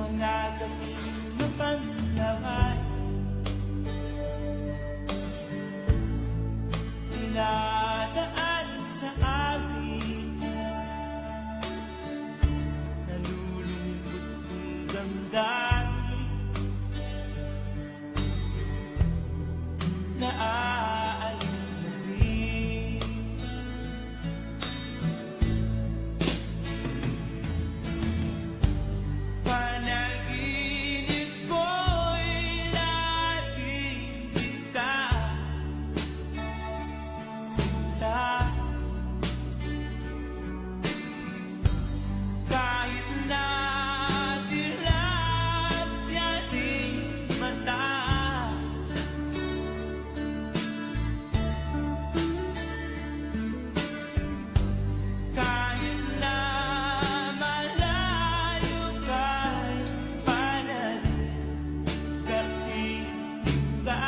mga gawing mapanlaway, dinadaan sa amin, nalulungkot kong damdamin, naaalim na rin. Panaginip ko'y laging kita sinta, kahit na dilat yaring mata. Kahit na malayo ka'y panarin, kapiling ka,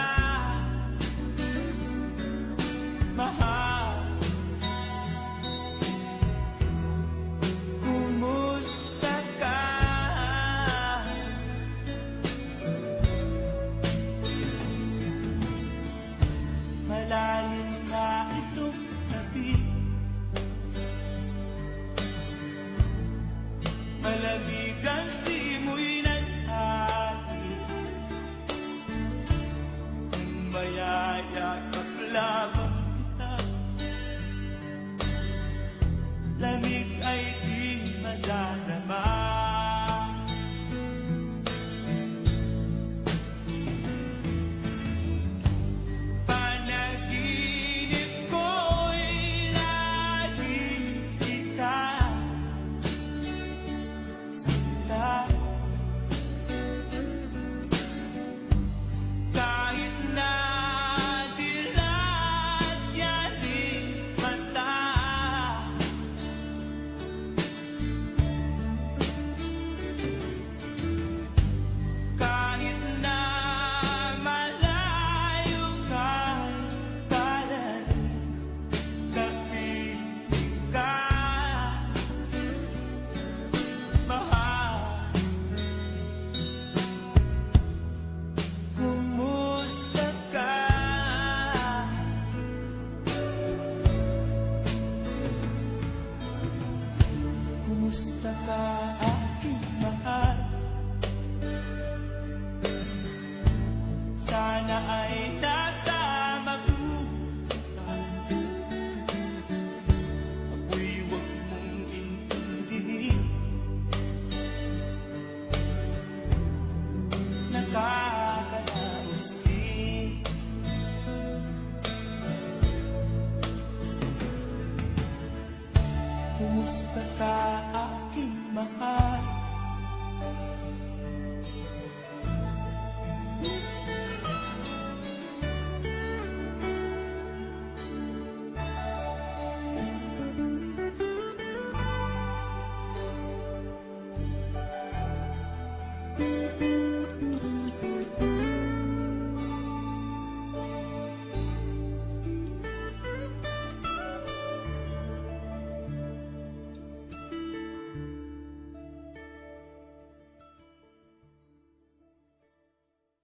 mahal. Kumusta ka? Malalim na itong tabi, malamig ang simoy ng hangin, kung mayayakap lamang kita, lamig ay di madadama. Panaginip ko'y laging kita sinta, kahit na dilat yaring mata. Kahit na malayo ka'y panarin, kapiling ka, mahal. Kumusta ka? Kumusta ka, aking mahal? Sana ay nasa mabuhay, ako'y huwag mong intindihin. Nakakalaos din. Kumusta ka, aking mahal?